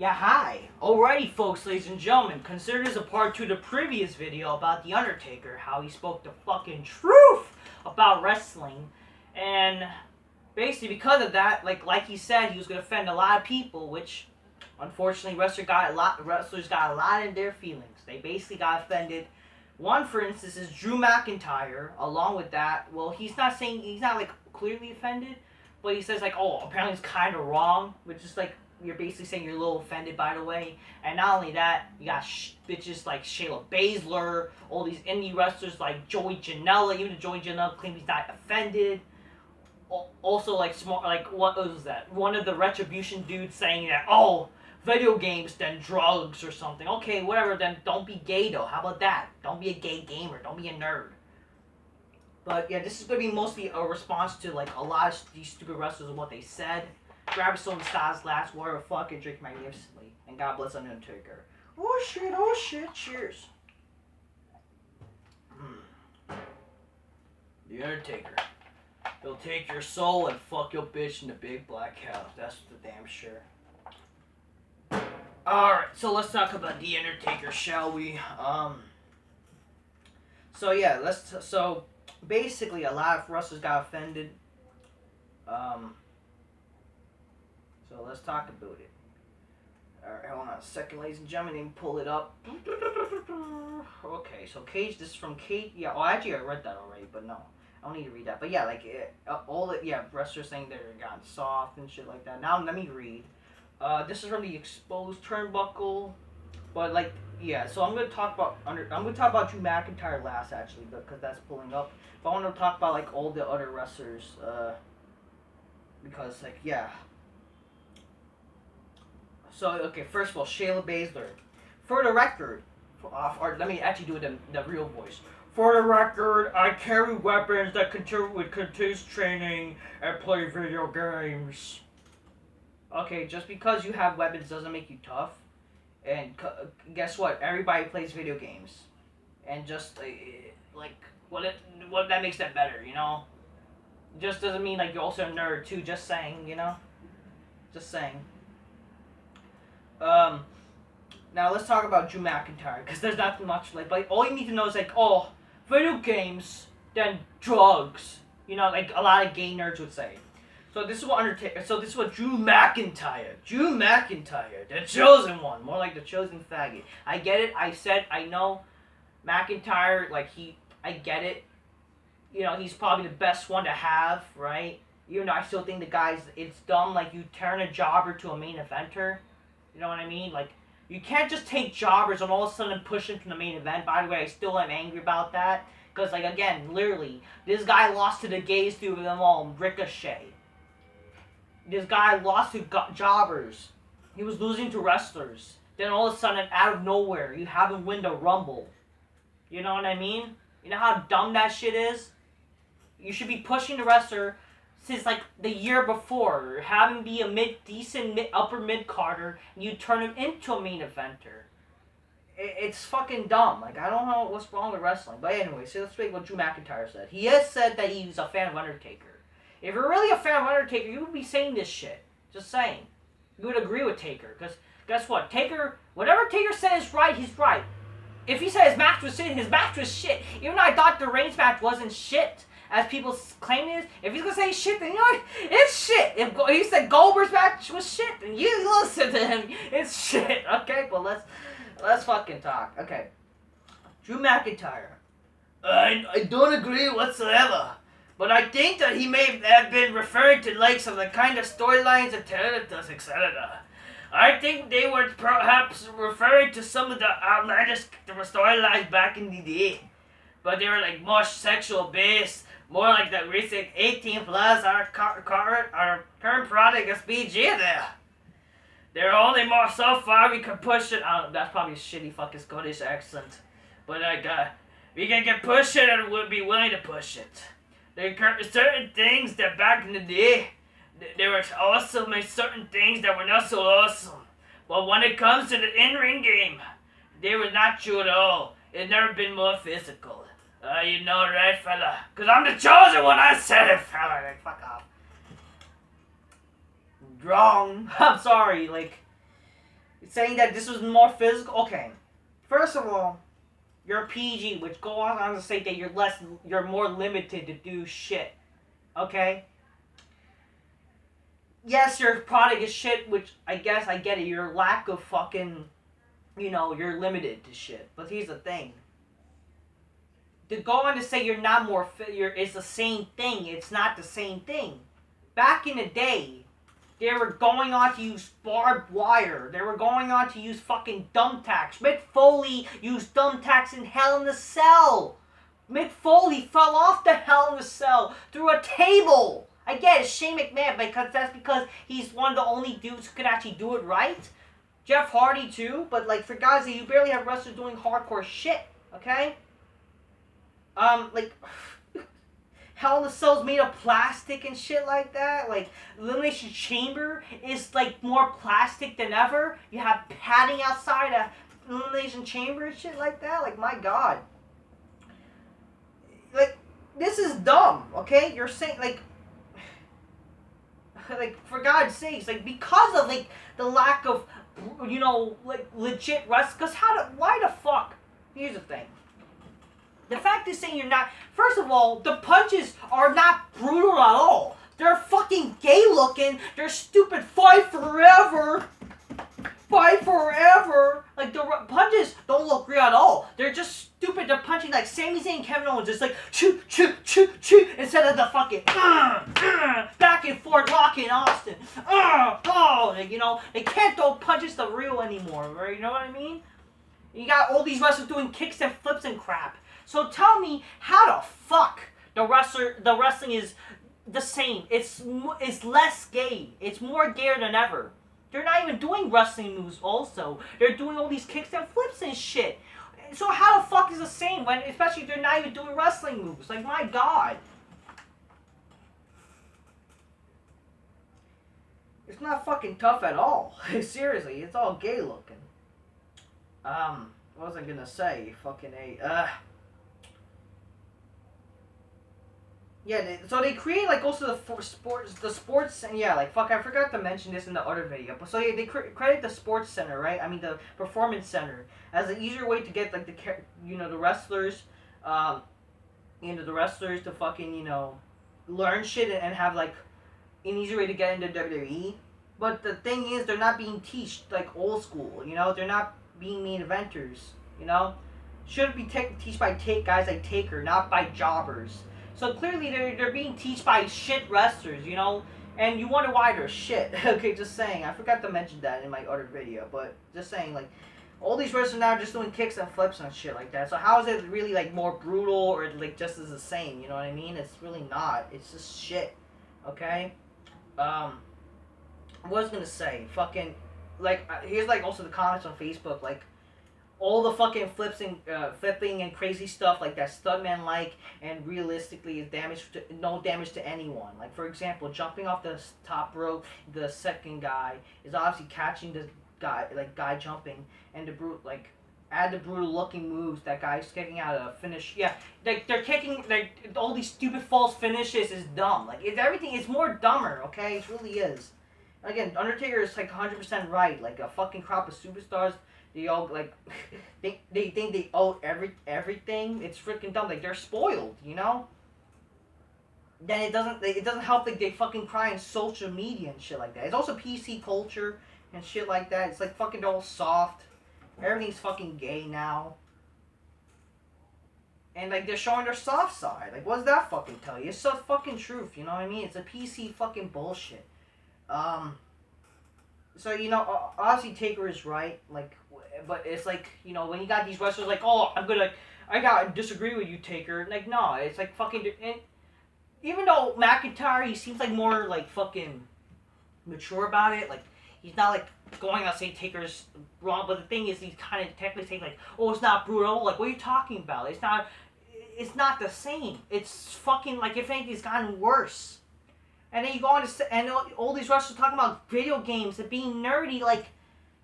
Yeah, hi. Alrighty, folks, ladies and gentlemen, consider this a part 2 of the previous video about The Undertaker, how he spoke the fucking truth about wrestling, and basically because of that, like he said, he was gonna offend a lot of people, which unfortunately wrestlers got a lot in their feelings. They basically got offended. One, for instance, is Drew McIntyre. Along with that, well, he's not like clearly offended, but he says like, oh, apparently it's kind of wrong, which is like you're basically saying you're a little offended, by the way. And not only that, you got bitches like Shayla Baszler, all these indie wrestlers like Joey Janela. Even Joey Janela claims he's not offended. Also, like smart, like what was that? One of the Retribution dudes saying that, oh, video games then drugs or something. Okay, whatever. Then don't be gay though. How about that? Don't be a gay gamer. Don't be a nerd. But yeah, this is gonna be mostly a response to like a lot of these stupid wrestlers and what they said. Grab some Styles' last word, or fucking drink magnificently, and God bless Undertaker. Oh shit, cheers. The Undertaker. He'll take your soul and fuck your bitch in the big black house. That's for damn sure. Alright, so let's talk about The Undertaker, shall we? So yeah, so basically a lot of wrestlers got offended. So let's talk about it. Alright, hold on a second, ladies and gentlemen, and pull it up. Okay, so Cage, this is from Cage. Yeah, oh, actually I read that already, but no. I don't need to read that. But yeah, like, wrestlers saying they're gotten soft and shit like that. Now, let me read. This is from the Exposed Turnbuckle. But, like, yeah, so I'm going to talk about Drew McIntyre last, actually, because that's pulling up. But I want to talk about, like, all the other wrestlers, because, like, yeah. So, okay, first of all, Shayla Baszler. For the record, or let me actually do it in the real voice. For the record, I carry weapons that continues training and play video games. Okay, just because you have weapons doesn't make you tough. And guess what? Everybody plays video games. And just, what that makes that better, you know? Just doesn't mean, like, you're also a nerd, too. Just saying, you know? Just saying. Now let's talk about Drew McIntyre, because there's not much, like, all you need to know is, like, oh, video games, then drugs. You know, like a lot of gay nerds would say. So this is what Drew McIntyre, the chosen one, more like the chosen faggot. I get it. I know, McIntyre, I get it. You know, he's probably the best one to have, right? Even though I still think it's dumb. Like, you turn a jobber to a main eventer. You know what I mean? Like, you can't just take jobbers and all of a sudden push them from the main event. By the way, I still am angry about that. Because, like, again, literally, this guy lost to the gays through them all, Ricochet. This guy lost to jobbers. He was losing to wrestlers. Then all of a sudden, out of nowhere, you have him win the Rumble. You know what I mean? You know how dumb that shit is? You should be pushing the wrestler since, like, the year before. Have him be a upper mid-carder, and you turn him into a main eventer. It's fucking dumb. Like, I don't know what's wrong with wrestling. But anyway, so let's read what Drew McIntyre said. He has said that he's a fan of Undertaker. If you're really a fan of Undertaker, you would be saying this shit. Just saying. You would agree with Taker. Because, guess what? Whatever Taker said is right, he's right. If he said his match was shit. Even though I thought the Reigns match wasn't shit, as people claim it is. If he's gonna say shit, then you know what? It's shit. If he said Goldberg's match was shit, then you listen to him. It's shit. Okay, but let's fucking talk. Okay. Drew McIntyre. I don't agree whatsoever. But I think that he may have been referring to likes of the kind of storylines and characters, etc. I think they were perhaps referring to some of the outlandish storylines back in the day. But they were like more sexual based, more like the recent 18 plus our current product is PG there. They're only more so far we can push it. That's probably a shitty fucking Scottish accent. But we can get push it and we'll be willing to push it. There are certain things that back in the day, they were awesome and certain things that were not so awesome. But when it comes to the in-ring game, they were not true at all. It's never been more physical. You know, right, fella? Because I'm the chosen one, I said it, fella. Like, fuck off. Wrong. I'm sorry, like, saying that this was more physical. Okay, first of all, you're PG, which go on to say that you're more limited to do shit. Okay. Yes, your product is shit, which I guess I get it. Your lack of fucking, you're limited to shit. But here's the thing. To go on to say you're not more it's the same thing. It's not the same thing. Back in the day, they were going on to use barbed wire. They were going on to use fucking thumbtacks. Mick Foley used thumbtacks in Hell in a Cell. Mick Foley fell off the Hell in a Cell through a table. I get it, Shane McMahon, because he's one of the only dudes who can actually do it right. Jeff Hardy too, but like for guys that you barely have wrestlers doing hardcore shit, okay? Like Hell in a Cell's made of plastic and shit like that. Like Elimination Chamber is like more plastic than ever. You have padding outside a Elimination Chamber and shit like that. Like my god. Like this is dumb, okay? You're saying like for God's sakes, like because of like the lack of like legit wrestling. Because why the fuck? Here's the thing. The fact is saying you're not. First of all, the punches are not brutal at all. They're fucking gay looking. They're stupid. Fight forever. Fight forever. Like the punches don't look real at all. They're just stupid. They're punching like Sami Zayn and Kevin Owens, just like shoot, shoot, shoot, shoot, instead of the fucking back and forth Rocky and Austin. They can't throw punches the real anymore. Right? You know what I mean? You got all these wrestlers doing kicks and flips and crap. So tell me, how the fuck the wrestling is the same? It's less gay. It's more gayer than ever. They're not even doing wrestling moves. Also, they're doing all these kicks and flips and shit. So how the fuck is the same when, especially if they're not even doing wrestling moves? Like my god, it's not fucking tough at all. Seriously, it's all gay looking. What was I gonna say? Fucking Yeah, so they create like also the sports, and yeah, like fuck, I forgot to mention this in the other video. But so yeah, they credit the sports center, right? I mean the performance center as an easier way to get like the wrestlers, the wrestlers to fucking learn shit and have like an easier way to get into WWE. But the thing is, they're not being taught like old school. They're not being main eventers. Should be taught by guys like Taker, not by jobbers. So clearly they're being taught by shit wrestlers, and you wonder why they're shit. Okay, just saying. I forgot to mention that in my other video, but just saying, like, all these wrestlers now are just doing kicks and flips and shit like that. So how is it really, like, more brutal or, like, just as the same, you know what I mean? It's really not. It's just shit, okay? What was I gonna say? Fucking, like, here's, like, also the comments on Facebook, like, all the fucking flipping and crazy stuff like that stuntman and realistically is no damage to anyone. Like for example, jumping off the top rope, the second guy is obviously catching the guy jumping, and add the brutal looking moves that guy's kicking out of a finish. Yeah, they're kicking all these stupid false finishes is dumb. Like everything is more dumber. Okay, it really is. Again, Undertaker is like 100% right. Like a fucking crop of superstars. They all like they think they owe everything. It's freaking dumb. Like they're spoiled, Then it doesn't help that they fucking cry in social media and shit like that. It's also PC culture and shit like that. It's like fucking all soft. Everything's fucking gay now. And like they're showing their soft side. Like what does that fucking tell you? It's the fucking truth, you know what I mean? It's a PC fucking bullshit. So obviously Taker is right, like, but it's like when you got these wrestlers like, oh, I gotta disagree with you, Taker. Like no, it's like fucking. And even though McIntyre, he seems like more like fucking mature about it. Like he's not like going out saying Taker's wrong, but the thing is he's kind of technically saying like, oh, it's not brutal. Like what are you talking about? It's not the same. It's fucking like if anything, it's gotten worse. And then you go on and all these wrestlers talking about video games and being nerdy. Like,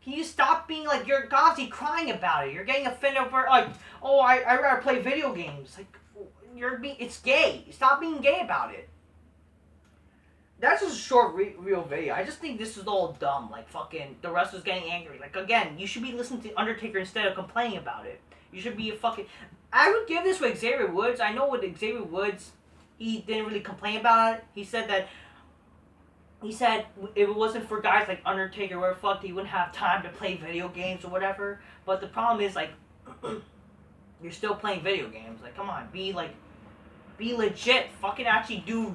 can you stop being like, you're obviously crying about it. You're getting offended over like, oh, I rather play video games. Like, it's gay. Stop being gay about it. that's just a short real video. I just think this is all dumb. Like fucking the wrestlers getting angry. Like again, you should be listening to Undertaker instead of complaining about it. You should be a fucking. I would give this with Xavier Woods. I know with Xavier Woods, he didn't really complain about it. He said if it wasn't for guys like Undertaker, where fuck he wouldn't have time to play video games or whatever. But the problem is like, you're still playing video games. Like come on, be legit. Fucking actually do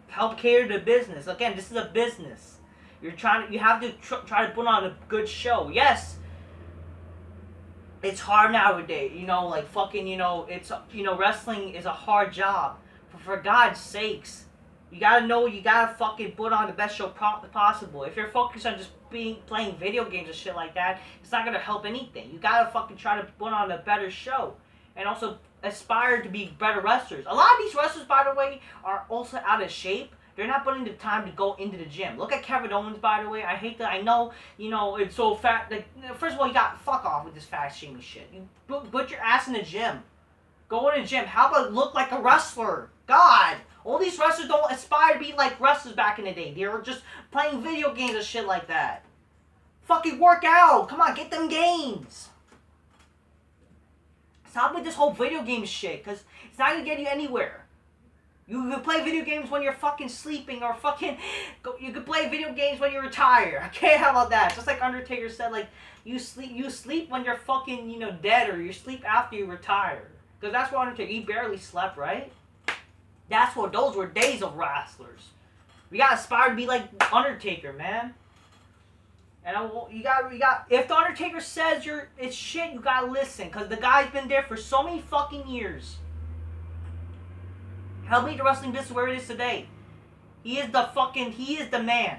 help cater to business. Again, this is a business. You have to try to put on a good show. Yes, it's hard nowadays. Like fucking, it's wrestling is a hard job. But for God's sakes, you gotta fucking put on the best show possible. If you're focused on just playing video games and shit like that, it's not gonna help anything. You gotta fucking try to put on a better show. And also aspire to be better wrestlers. A lot of these wrestlers, by the way, are also out of shape. They're not putting the time to go into the gym. Look at Kevin Owens, by the way. I hate that. I know, it's so fat. Like, first of all, you got fuck off with this fat shaming shit. You put your ass in the gym. Go in the gym. How about look like a wrestler? God, all these wrestlers don't aspire to be like wrestlers back in the day. They were just playing video games and shit like that. Fucking work out. Come on, get them gains. Stop with this whole video game shit, because it's not going to get you anywhere. You can play video games when you're fucking sleeping, or you can play video games when you retire. Okay, how about that? Just like Undertaker said, like, you sleep when you're fucking, dead, or you sleep after you retire. Because that's what Undertaker, he barely slept, right? Those were days of wrestlers. We got to aspire to be like Undertaker, man. And if the Undertaker says it's shit, you gotta listen, cause the guy's been there for so many fucking years. Helped make the wrestling business where it is today. He is the man.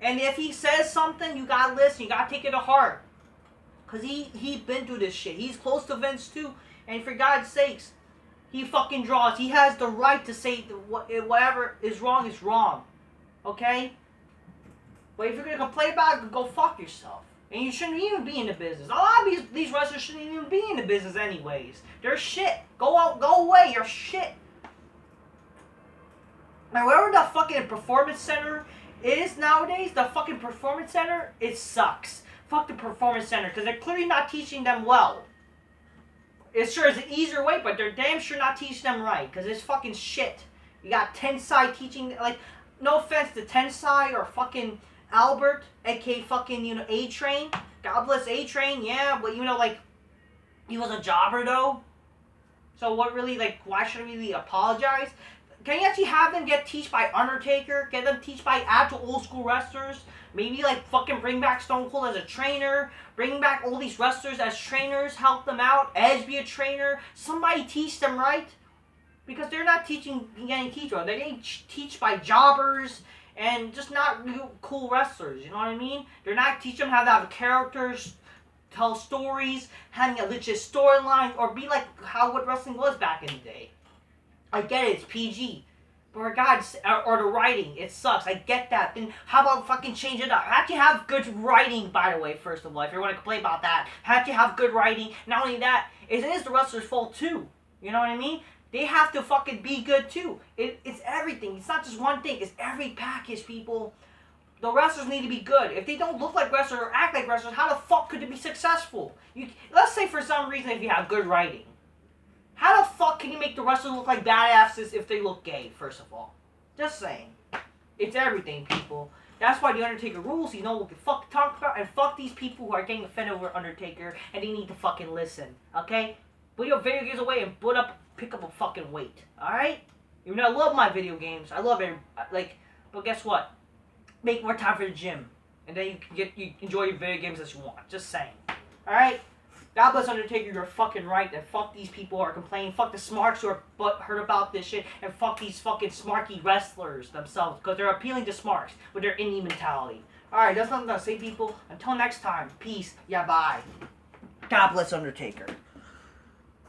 And if he says something, you gotta listen, you gotta take it to heart. Cause he's been through this shit. He's close to Vince too, and for God's sakes, he fucking draws. He has the right to say whatever is wrong is wrong. Okay? But if you're going to complain about it, go fuck yourself. And you shouldn't even be in the business. A lot of these wrestlers shouldn't even be in the business anyways. They're shit. Go away, you're shit. Now, wherever the fucking performance center is nowadays, the fucking performance center, it sucks. Fuck the performance center, because they're clearly not teaching them well. It sure is an easier way, but they're damn sure not teaching them right, because it's fucking shit. You got Tensai teaching, like, no offense to Tensai or fucking Albert, aka fucking, A-Train. God bless A-Train, yeah, but he was a jobber though. So what really, why should I really apologize? Can you actually have them get taught by Undertaker? Get them taught by actual old school wrestlers? Maybe fucking bring back Stone Cold as a trainer. Bring back all these wrestlers as trainers. Help them out. Edge be a trainer. Somebody teach them right. Because they're not getting teach well. They're getting taught by jobbers and just not real cool wrestlers, you know what I mean? They're not teaching them how to have characters, tell stories, having a legit storyline, or be like what wrestling was back in the day. I get it, it's PG. But for God's or the writing, it sucks. I get that. Then how about fucking change it up? How do you have good writing, by the way, first of all, if you want to complain about that? How do you have good writing? Not only that, it is the wrestler's fault too. You know what I mean? They have to fucking be good too. It's everything. It's not just one thing. It's every package, people. The wrestlers need to be good. If they don't look like wrestlers or act like wrestlers, how the fuck could it be successful? Let's say for some reason if you have good writing. How the fuck can you make the wrestlers look like badasses if they look gay, first of all? Just saying. It's everything, people. That's why the Undertaker rules. You know what we can fuck talk about, and fuck these people who are getting offended over Undertaker, and they need to fucking listen, okay? Put your video games away and pick up a fucking weight, alright? Even though I love my video games, I love it, but guess what? Make more time for the gym, and then you enjoy your video games as you want. Just saying, alright? God bless Undertaker, you're fucking right, and fuck these people who are complaining, fuck the smarks who are butthurt about this shit, and fuck these fucking smarky wrestlers themselves, because they're appealing to smarks with their indie mentality. Alright, that's nothing to say, people. Until next time, peace, yeah, bye. God bless Undertaker.